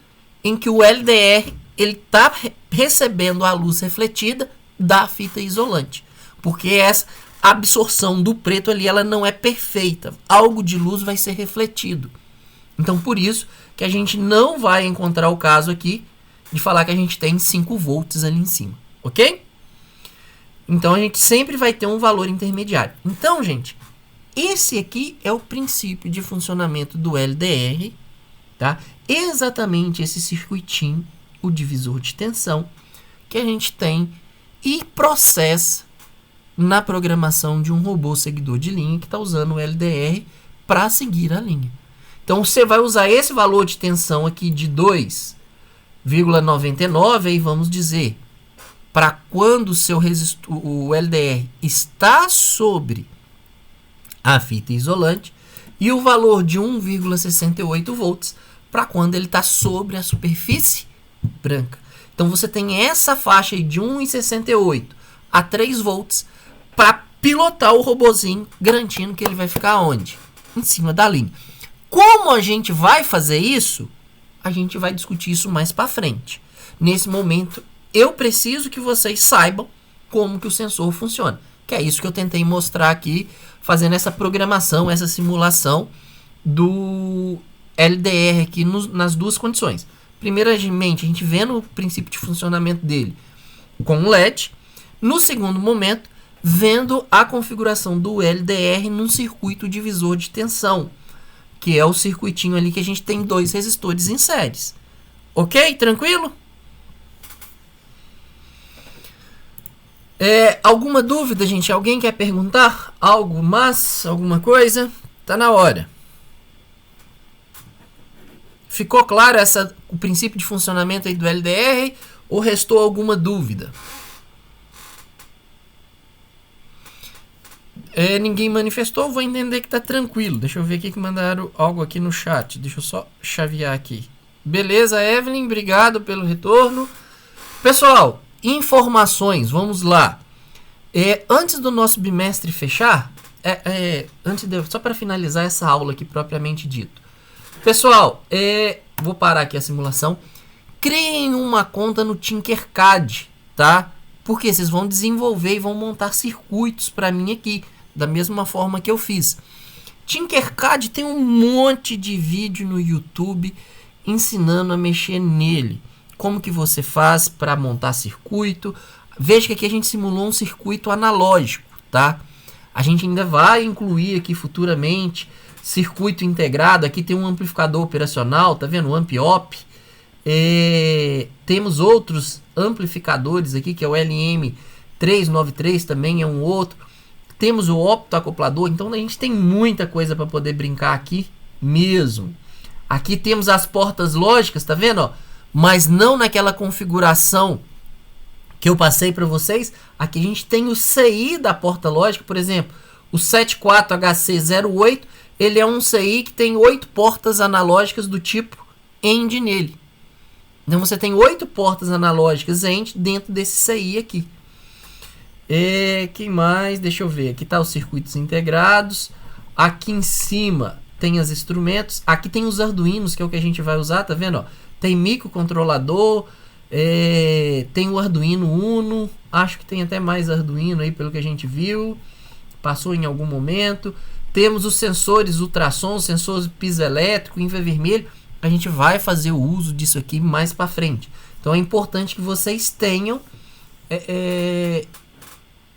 em que o LDR ele está recebendo a luz refletida da fita isolante. Porque essa absorção do preto ali, ela não é perfeita. Algo de luz vai ser refletido. Então, por isso que a gente não vai encontrar o caso aqui de falar que a gente tem 5 volts ali em cima, ok? Então, a gente sempre vai ter um valor intermediário. Então, gente, esse aqui é o princípio de funcionamento do LDR, tá? Exatamente esse circuitinho, o divisor de tensão, que a gente tem e processa na programação de um robô seguidor de linha que está usando o LDR para seguir a linha. Então, você vai usar esse valor de tensão aqui de 2,99, aí vamos dizer, para quando o LDR está sobre a fita isolante, e o valor de 1,68 volts para quando ele está sobre a superfície branca. Então, você tem essa faixa aí de 1,68 a 3 volts para pilotar o robozinho, garantindo que ele vai ficar onde? Em cima da linha. Como a gente vai fazer isso? A gente vai discutir isso mais para frente. Nesse momento, eu preciso que vocês saibam como que o sensor funciona. Que é isso que eu tentei mostrar aqui, fazendo essa programação, essa simulação do LDR aqui nas duas condições. Primeiramente, a gente vendo o princípio de funcionamento dele com o LED. No segundo momento, vendo a configuração do LDR num circuito divisor de tensão, que é o circuitinho ali que a gente tem 2 resistores em séries. Ok? Tranquilo? Alguma dúvida, gente? Alguém quer perguntar algo mais? Alguma coisa? Tá na hora. Ficou claro o princípio de funcionamento aí do LDR? Ou restou alguma dúvida? Ninguém manifestou, vou entender que tá tranquilo. Deixa eu ver aqui que mandaram algo aqui no chat. Deixa eu só chavear aqui. Beleza, Evelyn, obrigado pelo retorno. Pessoal, Informações, vamos lá. Antes do nosso bimestre fechar, só para finalizar essa aula aqui propriamente dito. Pessoal, vou parar aqui a simulação. Criem uma conta no Tinkercad, tá? Porque vocês vão desenvolver e vão montar circuitos para mim aqui, da mesma forma que eu fiz. Tinkercad tem um monte de vídeo no YouTube ensinando a mexer nele. Como que você faz para montar circuito. Veja que aqui a gente simulou um circuito analógico, tá? A gente ainda vai incluir aqui futuramente circuito integrado. Aqui tem um amplificador operacional, tá vendo? O Amp-Op. Temos outros amplificadores aqui, que é o LM393, também é um outro. Temos o optoacoplador, então a gente tem muita coisa para poder brincar aqui mesmo. Aqui temos as portas lógicas, tá vendo? Ó? Mas não naquela configuração que eu passei para vocês. Aqui a gente tem o CI da porta lógica, por exemplo, o 74HC08, ele é um CI que tem 8 portas analógicas do tipo AND nele. Então você tem 8 portas analógicas AND dentro desse CI aqui. Que mais? Deixa eu ver. Aqui tá os circuitos integrados. Aqui em cima tem os instrumentos. Aqui tem os Arduinos, que é o que a gente vai usar, tá vendo? Ó? Tem microcontrolador. Tem o Arduino Uno. Acho que tem até mais Arduino aí, pelo que a gente viu. Passou em algum momento. Temos os sensores ultrassom, sensores piezoelétrico, infravermelho. A gente vai fazer o uso disso aqui mais para frente. Então é importante que vocês tenham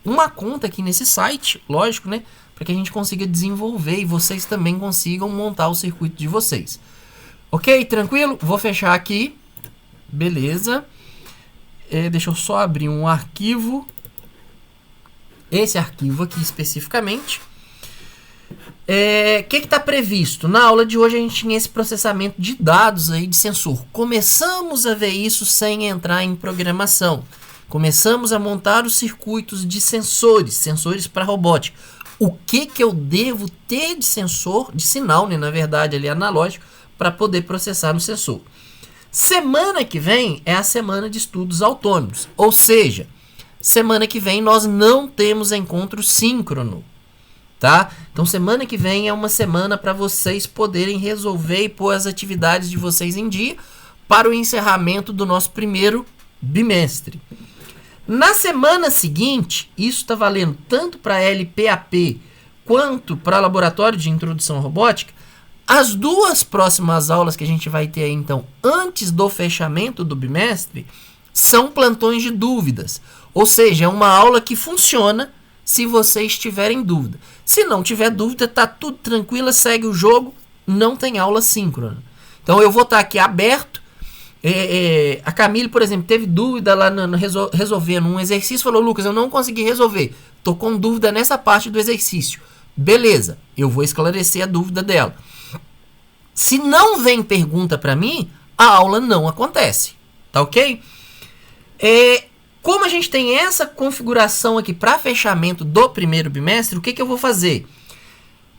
uma conta aqui nesse site, lógico, né? Para que a gente consiga desenvolver e vocês também consigam montar o circuito de vocês. Ok? Tranquilo? Vou fechar aqui. Beleza. Deixa eu só abrir um arquivo. Esse arquivo aqui especificamente. Que está previsto? Na aula de hoje a gente tinha esse processamento de dados aí de sensor. Começamos a ver isso sem entrar em programação. Começamos a montar os circuitos de sensores para robótica. O que eu devo ter de sensor, de sinal, né, na verdade, ali analógico, para poder processar no sensor. Semana que vem é a semana de estudos autônomos. Ou seja, semana que vem nós não temos encontro síncrono. Tá? Então semana que vem é uma semana para vocês poderem resolver e pôr as atividades de vocês em dia para o encerramento do nosso primeiro bimestre. Na semana seguinte, isso está valendo tanto para LPAP quanto para laboratório de introdução à robótica. As duas próximas aulas que a gente vai ter aí, então, antes do fechamento do bimestre, são plantões de dúvidas. Ou seja, é uma aula que funciona se vocês tiverem dúvida. Se não tiver dúvida, tá tudo tranquilo, segue o jogo, não tem aula síncrona. Então eu vou estar aqui aberto. A Camille, por exemplo, teve dúvida lá resolvendo um exercício, falou: Lucas, eu não consegui resolver, tô com dúvida nessa parte do exercício. Beleza, eu vou esclarecer a dúvida dela. Se não vem pergunta para mim, a aula não acontece, tá ok? Como a gente tem essa configuração aqui para fechamento do primeiro bimestre, o que eu vou fazer?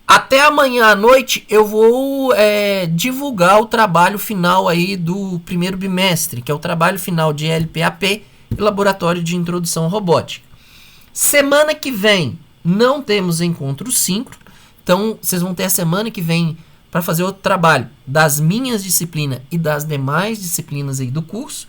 Até amanhã à noite eu vou divulgar o trabalho final aí do primeiro bimestre, que é o trabalho final de LPAP e Laboratório de Introdução à Robótica. Semana que vem não temos encontro síncrono, então vocês vão ter a semana que vem para fazer outro trabalho das minhas disciplinas e das demais disciplinas aí do curso.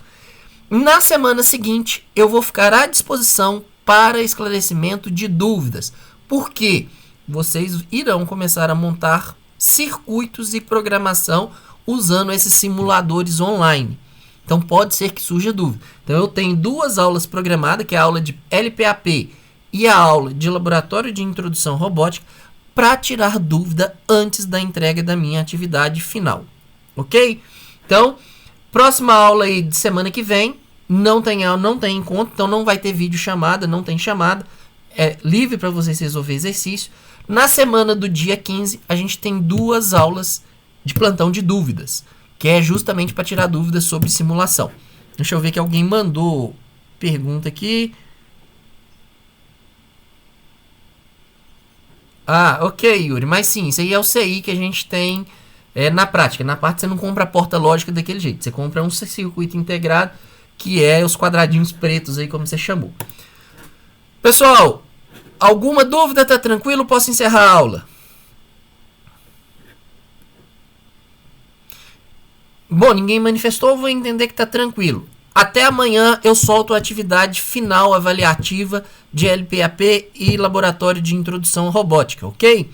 Na semana seguinte, eu vou ficar à disposição para esclarecimento de dúvidas, porque vocês irão começar a montar circuitos e programação usando esses simuladores online. Então pode ser que surja dúvida. Então eu tenho duas aulas programadas, que é a aula de LPAP e a aula de Laboratório de Introdução à Robótica, para tirar dúvida antes da entrega da minha atividade final. Ok? Então, próxima aula aí de semana que vem, não tem encontro, então não vai ter vídeo chamada, não tem chamada, é livre para vocês resolver exercício. Na semana do dia 15, a gente tem duas aulas de plantão de dúvidas, que é justamente para tirar dúvidas sobre simulação. Deixa eu ver que alguém mandou pergunta aqui. Ah, ok, Yuri, mas sim, isso aí é o CI que a gente tem na prática. Na parte você não compra a porta lógica daquele jeito, você compra um circuito integrado que é os quadradinhos pretos aí, como você chamou. Pessoal, alguma dúvida? Tá tranquilo? Posso encerrar a aula? Bom, ninguém manifestou, vou entender que tá tranquilo. Até amanhã eu solto a atividade final avaliativa de LPAP e laboratório de introdução robótica, ok?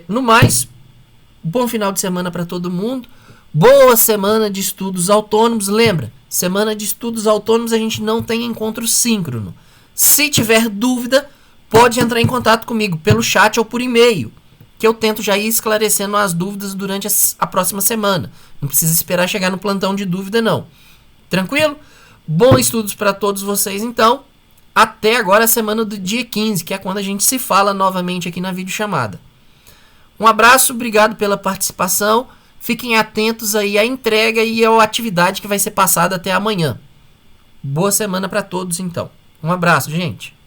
No mais, bom final de semana para todo mundo. Boa semana de estudos autônomos. Lembra, semana de estudos autônomos a gente não tem encontro síncrono. Se tiver dúvida, pode entrar em contato comigo pelo chat ou por e-mail, que eu tento já ir esclarecendo as dúvidas durante a próxima semana. Não precisa esperar chegar no plantão de dúvida, não. Tranquilo? Bom estudos para todos vocês, então. Até agora a semana do dia 15, que é quando a gente se fala novamente aqui na videochamada. Um abraço, obrigado pela participação. Fiquem atentos aí à entrega e à atividade que vai ser passada até amanhã. Boa semana para todos, então. Um abraço, gente.